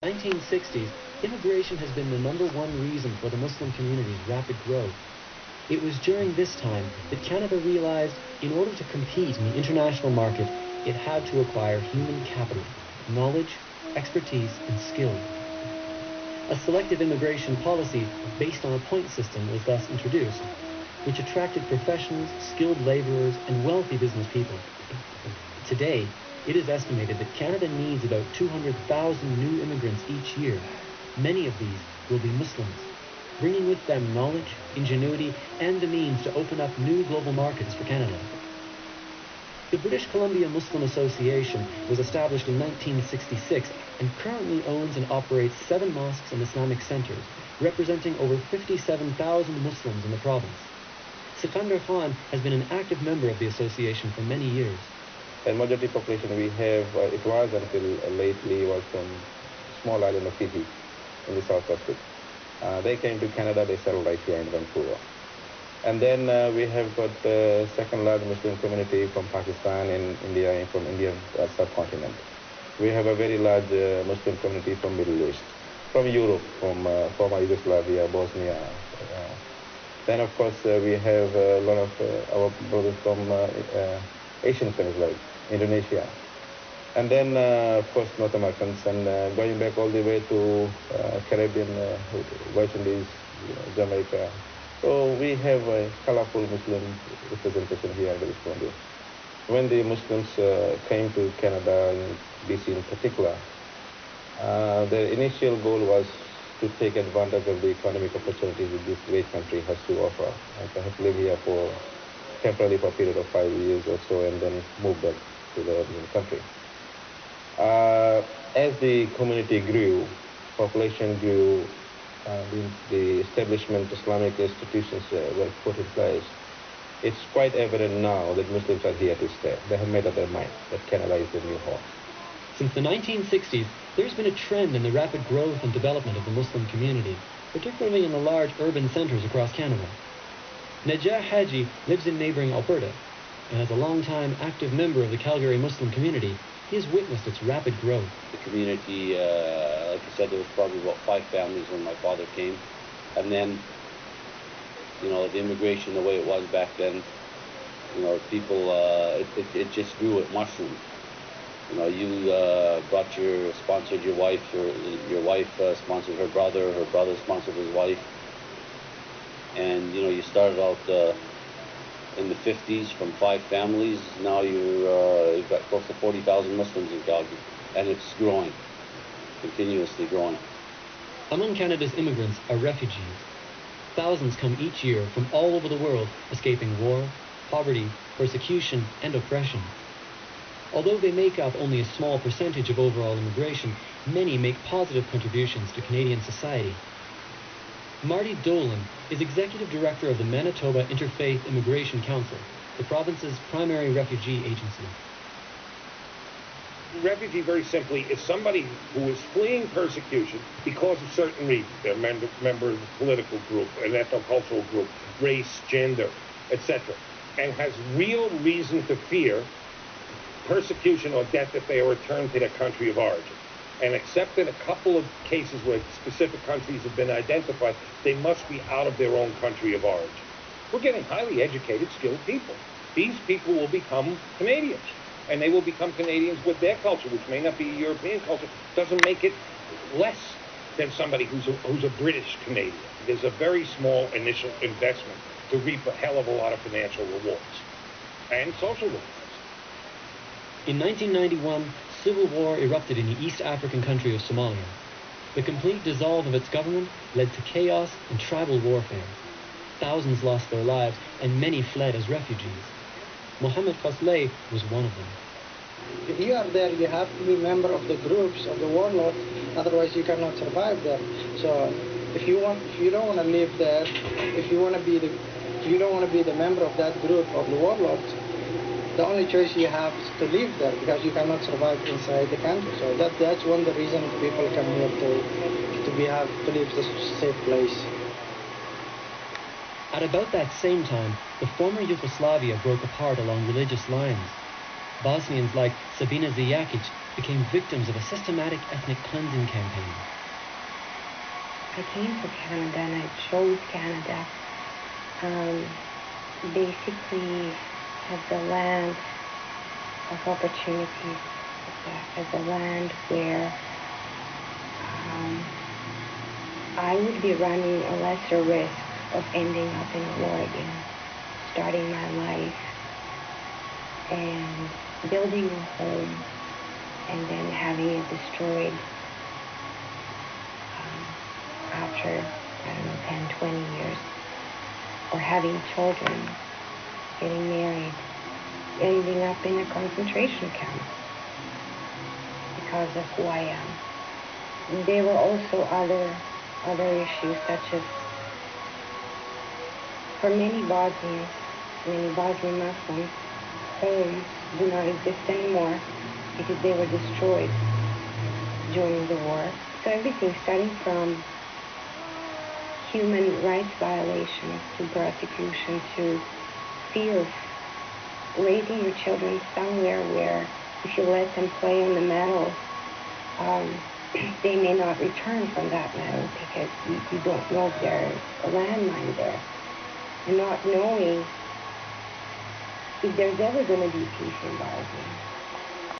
1960s, immigration has been the #1 reason for the Muslim community's rapid growth. It was during this time that Canada realized in order to compete in the international market, it had to acquire human capital, knowledge, expertise, and skill. A selective immigration policy based on a point system was thus introduced, which attracted professionals, skilled laborers, and wealthy business people. Today, it is estimated that Canada needs about 200,000 new immigrants each year. Many of these will be Muslims, bringing with them knowledge, ingenuity, and the means to open up new global markets for Canada. The British Columbia Muslim Association was established in 1966 and currently owns and operates 7 mosques and Islamic centers, representing over 57,000 Muslims in the province. Sikandar Khan has been an active member of the association for many years. The majority population we have, it was until lately, was from small island of Fiji in the South Pacific. They came to Canada, they settled right here in Vancouver. And then we have got the second largest Muslim community from Pakistan and India, and from Indian subcontinent. We have a very large Muslim community from Middle East, from Europe, from former Yugoslavia, Bosnia. Then of course we have a lot of our brothers from Asian countries like Indonesia. And then of course North Americans, and going back all the way to Caribbean, West Indies, Jamaica. So we have a colorful Muslim representation here in British Columbia. When the Muslims came to Canada, in BC in particular, the initial goal was to take advantage of the economic opportunities that this great country has to offer, and perhaps live here for temporarily for a period of 5 years or so, and then move back to the original country. As the community grew, population grew, the establishment Islamic institutions were put in place. It's quite evident now that Muslims are here to stay. They have made up their mind that Canada is the new home. Since the 1960s, there's been a trend in the rapid growth and development of the Muslim community, particularly in the large urban centers across Canada. Najah Haji lives in neighboring Alberta, and as a long-time active member of the Calgary Muslim community, he has witnessed its rapid growth. The community, like I said, there was probably about 5 families when my father came. And then, you know, the immigration, the way it was back then, you know, people, it just grew, it mushroomed. You know, you sponsored your wife, your wife sponsored her brother sponsored his wife. And, you know, you started out in the 50s from 5 families. Now you've got close to 40,000 Muslims in Calgary, and it's growing, continuously growing. Among Canada's immigrants are refugees. Thousands come each year from all over the world, escaping war, poverty, persecution, and oppression. Although they make up only a small percentage of overall immigration, many make positive contributions to Canadian society. Marty Dolan is Executive Director of the Manitoba Interfaith Immigration Council, the province's primary refugee agency. Refugee, very simply, is somebody who is fleeing persecution because of certain reasons. They're a member of a political group, an ethnocultural group, race, gender, etc., and has real reason to fear persecution or death if they are returned to their country of origin. And except in a couple of cases where specific countries have been identified, they must be out of their own country of origin. We're getting highly educated, skilled people. These people will become Canadians, and they will become Canadians with their culture, which may not be a European culture. Doesn't make it less than somebody who's a British Canadian. There's a very small initial investment to reap a hell of a lot of financial rewards and social rewards. In 1991, civil war erupted in the East African country of Somalia. The complete dissolve of its government led to chaos and tribal warfare. Thousands lost their lives, and many fled as refugees. Mohammed Fasleh was one of them. If you are there, you have to be a member of the groups of the warlords, otherwise you cannot survive there. So if you don't want to live there, if you don't want to be the member of that group of the warlords, the only choice you have is to live there, because you cannot survive inside the country. So that's one of the reasons people come here to live in a safe place. At about that same time, the former Yugoslavia broke apart along religious lines. Bosnians like Sabina Zijakic became victims of a systematic ethnic cleansing campaign. I came to Canada and I chose Canada basically as the land of opportunities, as a land where I would be running a lesser risk of ending up in Oregon, starting my life and building a home and then having it destroyed after, I don't know, 10, 20 years, or having children, getting married, ending up in a concentration camp because of who I am. There were also other issues, such as for many Bosnians, many Bosnian Muslims, homes do not exist anymore because they were destroyed during the war. So everything starting from human rights violations to persecution to fears, raising your children somewhere where if you let them play on the metal, they may not return from that metal because you don't know if there's a landmine there. And not knowing if there's ever going to be peace in Bosnia.